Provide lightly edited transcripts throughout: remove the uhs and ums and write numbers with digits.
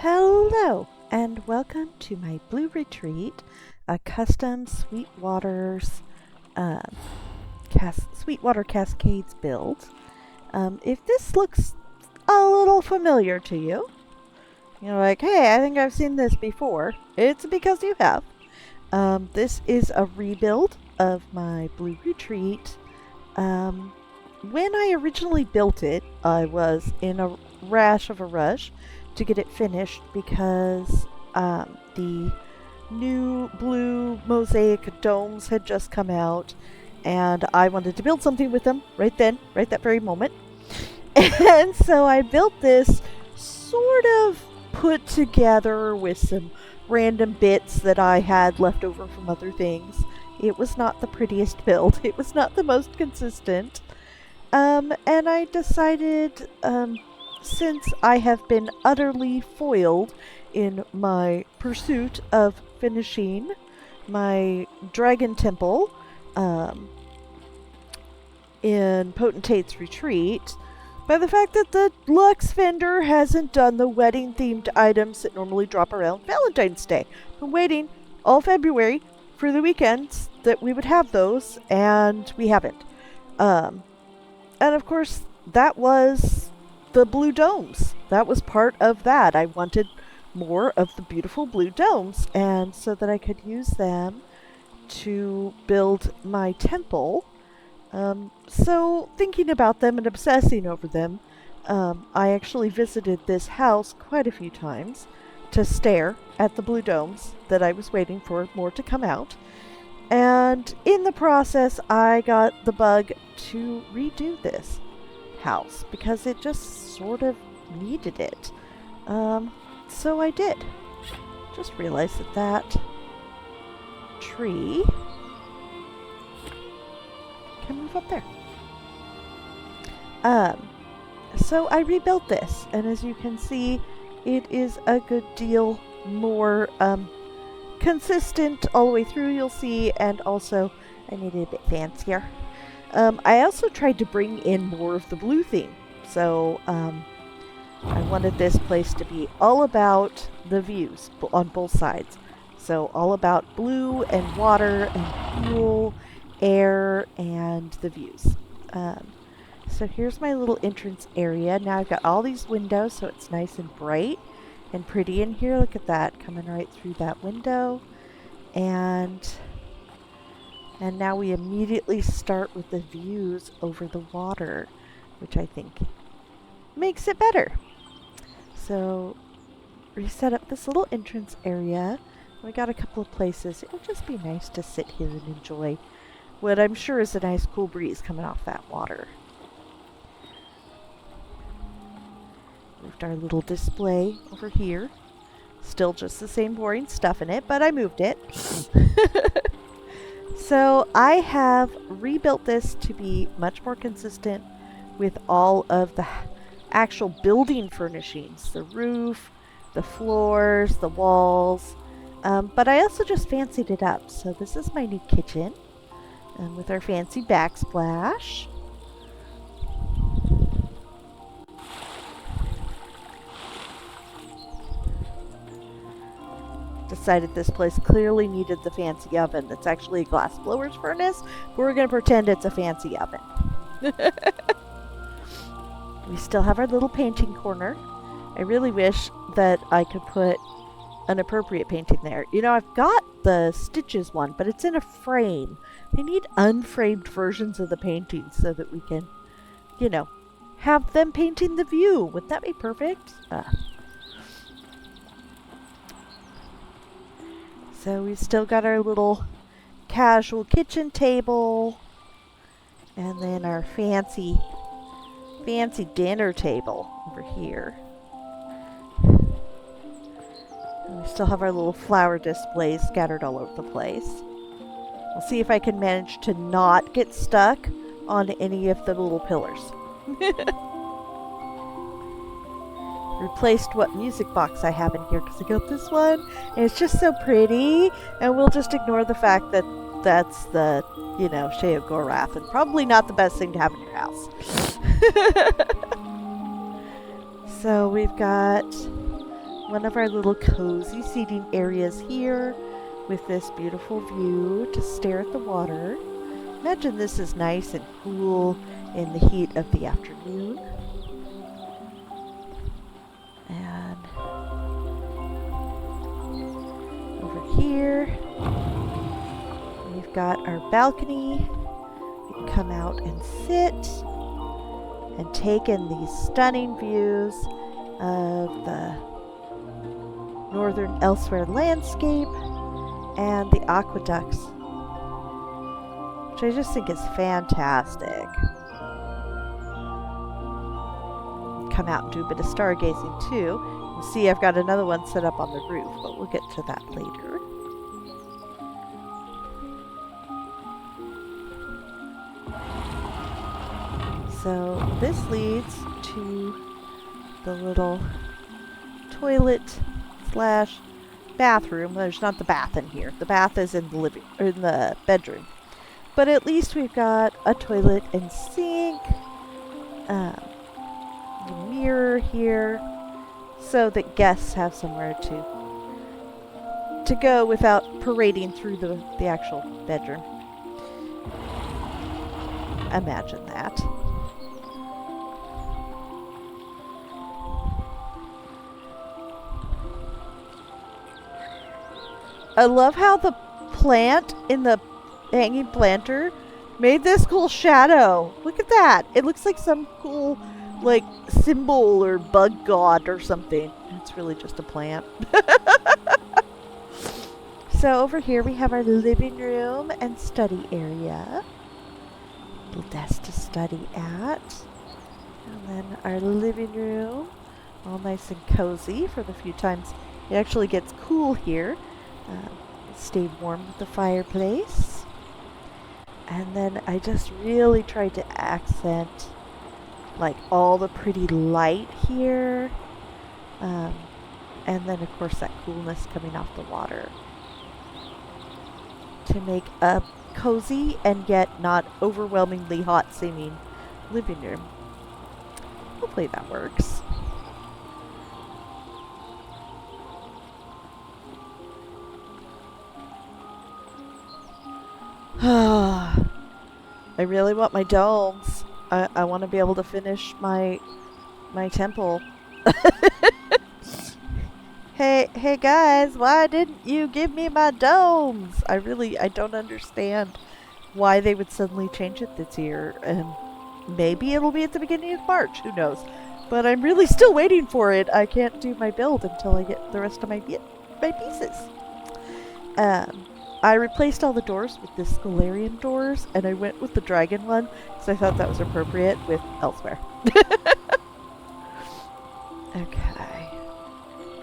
Hello, and welcome to my Blue Retreat, a custom um, Sweetwater Cascades build. If this looks a little familiar to you, you're like, hey, I think I've seen this before. It's because you have. This is a rebuild of my Blue Retreat. When I originally built it, I was in a rush to get it finished because the new blue mosaic domes had just come out, and I wanted to build something with them right then, right that very moment. And so I built this sort of put together with some random bits that I had left over from other things. It was not the prettiest build. It was not the most consistent. And I decided, since I have been utterly foiled in my pursuit of finishing my dragon temple, in Potentate's Retreat, by the fact that the Lux vendor hasn't done the wedding-themed items that normally drop around Valentine's Day. Been waiting all February for the weekends that we would have those, and we haven't. And of course, that was the blue domes. That was part of that. I wanted more of the beautiful blue domes, and so that I could use them to build my temple. So thinking about them and obsessing over them, I actually visited this house quite a few times to stare at the blue domes that I was waiting for more to come out. And in the process, I got the bug to redo this house because it just sort of needed it. So I did. Just realized that tree can move up there. So I rebuilt this, and as you can see, it is a good deal more consistent all the way through, you'll see, and also I made it a bit fancier. I also tried to bring in more of the blue theme, so I wanted this place to be all about the views on both sides. So all about blue and water and cool air and the views. So here's my little entrance area. Now I've got all these windows, so it's nice and bright and pretty in here. Look at that, coming right through that window. And now we immediately start with the views over the water, which I think makes it better. So we set up this little entrance area. We got a couple of places. It would just be nice to sit here and enjoy what I'm sure is a nice cool breeze coming off that water. Moved our little display over here. Still just the same boring stuff in it, but I moved it. So I have rebuilt this to be much more consistent with all of the actual building furnishings. The roof, the floors, the walls. But I also just fancied it up. So this is my new kitchen. With our fancy backsplash. Decided this place clearly needed the fancy oven. It's actually a glass blower's furnace, but we're going to pretend it's a fancy oven. We still have our little painting corner. I really wish that I could put an appropriate painting there. You know, I've got the Stitches one, but it's in a frame. They need unframed versions of the paintings so that we can, you know, have them painting the view. Wouldn't that be perfect? So we've still got our little casual kitchen table, and then our fancy dinner table over here. And we still have our little flower displays scattered all over the place. I'll see if I can manage to not get stuck on any of the little pillars. Replaced what music box I have in here because I got this one and it's just so pretty, and we'll just ignore the fact that that's the, you know, Sheogorath, and probably not the best thing to have in your house. So we've got one of our little cozy seating areas here with this beautiful view to stare at the water. Imagine this is nice and cool in the heat of the afternoon. And over here, we've got our balcony. We can come out and sit and take in these stunning views of the northern Elsewhere landscape and the aqueducts, which I just think is fantastic. Come out and do a bit of stargazing too. You see I've got another one set up on the roof, but we'll get to that later. So this leads to the little toilet slash bathroom. There's not the bath in here. The bath is in the bedroom. But at least we've got a toilet and sink, a mirror here, so that guests have somewhere to go without parading through the actual bedroom. Imagine that. I love how the plant in the hanging planter made this cool shadow. Look at that. It looks like some cool, like, symbol or bug god or something. It's really just a plant. So over here we have our living room and study area. Little desk to study at. And then our living room, all nice and cozy for the few times it actually gets cool here. Stay warm with the fireplace. And then I just really tried to accent like all the pretty light here. And then of course that coolness coming off the water. To make a cozy and yet not overwhelmingly hot seeming living room. Hopefully that works. I really want my domes. I want to be able to finish my temple. Hey guys, why didn't you give me my domes? I don't understand why they would suddenly change it this year. And maybe it'll be at the beginning of March, who knows. But I'm really still waiting for it. I can't do my build until I get the rest of my pieces. I replaced all the doors with the Scalarian doors, and I went with the dragon one because I thought that was appropriate with Elsewhere. Okay.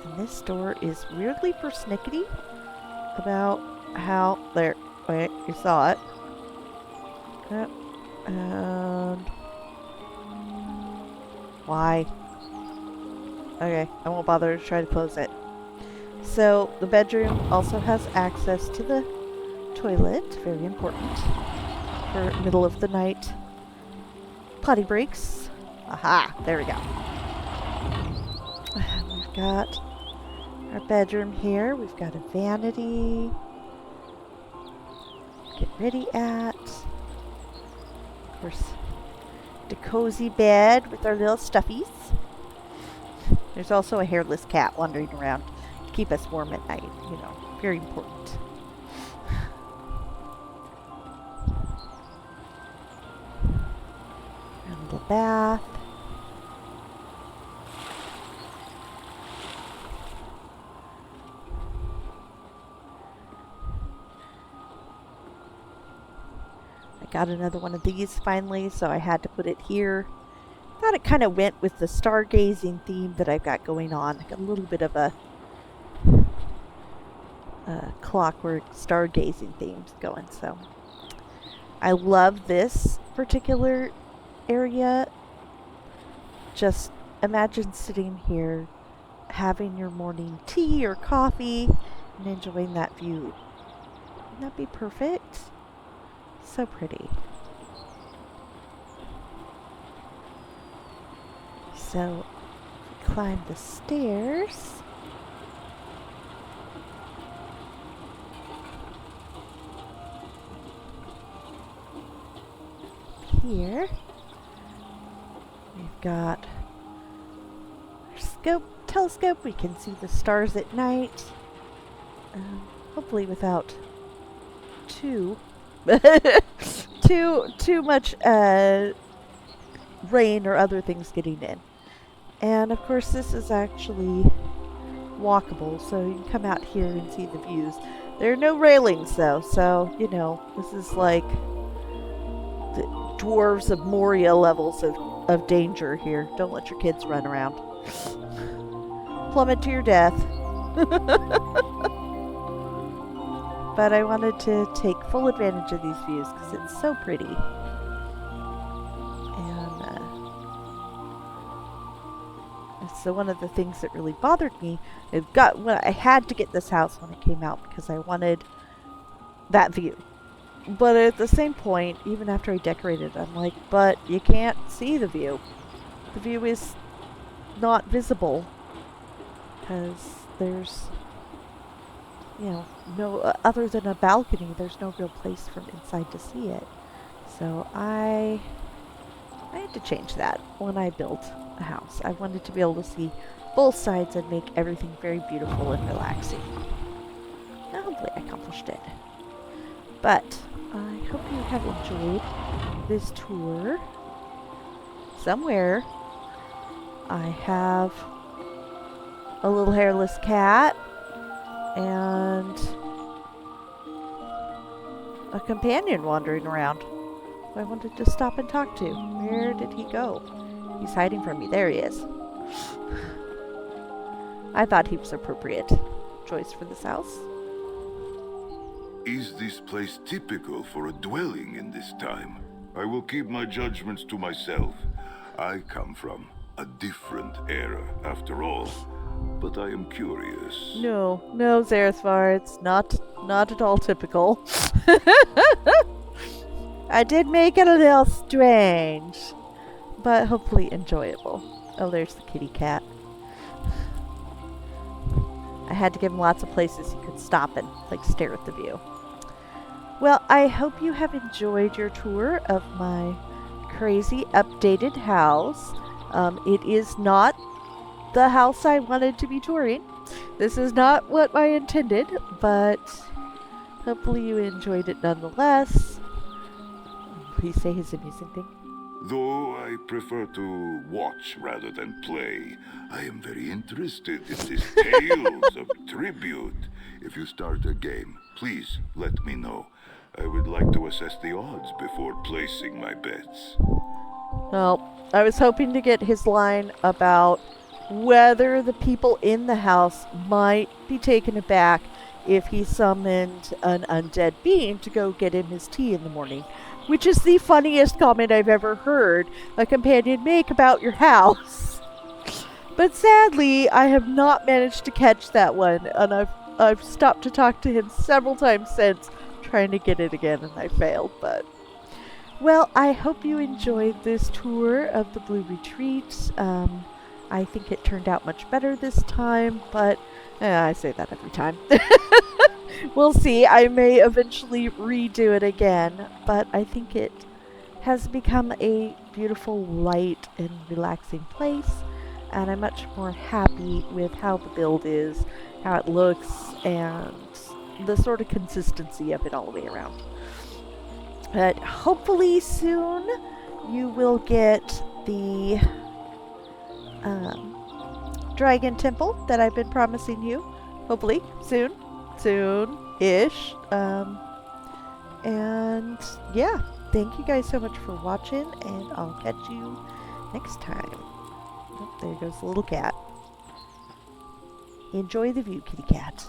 And this door is weirdly persnickety about how... There. Wait, you saw it. Yep. And... Why? Okay, I won't bother to try to close it. So, the bedroom also has access to the toilet, very important, for middle of the night potty breaks. Aha, there we go. We've got our bedroom here. We've got a vanity. Get ready at. Of course, the cozy bed with our little stuffies. There's also a hairless cat wandering around. Keep us warm at night, you know, very important. And a little bath. I got another one of these finally, so I had to put it here. Thought it kind of went with the stargazing theme that I've got going on. Like a little bit of a clockwork stargazing themes going. So I love this particular area. Just imagine sitting here having your morning tea or coffee and enjoying that view. Wouldn't that be perfect? So pretty. So climb the stairs. here. We've got our telescope. We can see the stars at night. Hopefully without too much rain or other things getting in. And of course this is actually walkable, so you can come out here and see the views. There are no railings though, so you know, this is like the Dwarves of Moria levels of danger here. Don't let your kids run around. Plummet to your death. But I wanted to take full advantage of these views because it's so pretty. And so one of the things that really bothered me, I had to get this house when it came out because I wanted that view. But at the same point, even after I decorated, I'm like, but you can't see the view. The view is not visible because there's, you know, no other than a balcony. There's no real place from inside to see it. So I had to change that when I built a house. I wanted to be able to see both sides and make everything very beautiful and relaxing. Now hopefully I accomplished it. But I hope you have enjoyed this tour. Somewhere I have a little hairless cat and a companion wandering around who I wanted to stop and talk to. Where did he go? He's hiding from me. There he is. I thought he was appropriate choice for this house. Is this place typical for a dwelling in this time? I will keep my judgments to myself. I come from a different era, after all. But I am curious. No, Zarathvar, it's not at all typical. I did make it a little strange, but hopefully enjoyable. Oh, there's the kitty cat. I had to give him lots of places he could stop and like stare at the view. Well, I hope you have enjoyed your tour of my crazy updated house. It is not the house I wanted to be touring. This is not what I intended, but hopefully you enjoyed it nonetheless. Please say his amusing thing. Though I prefer to watch rather than play, I am very interested in these tales of tribute. If you start a game, please let me know. I would like to assess the odds before placing my bets. Well, I was hoping to get his line about whether the people in the house might be taken aback if he summoned an undead being to go get him his tea in the morning, which is the funniest comment I've ever heard a companion make about your house. But sadly, I have not managed to catch that one, and I've stopped to talk to him several times since, trying to get it again, and I failed. But well, I hope you enjoyed this tour of the Blue Retreat. I think it turned out much better this time, but I say that every time. We'll see. I may eventually redo it again, but I think it has become a beautiful, light, and relaxing place, and I'm much more happy with how the build is, how it looks, and the sort of consistency of it all the way around. But hopefully soon you will get the Dragon Temple that I've been promising you. Hopefully soon-ish. And yeah, thank you guys so much for watching, and I'll catch you next time. Oh, there goes the little cat. Enjoy the view, kitty cat.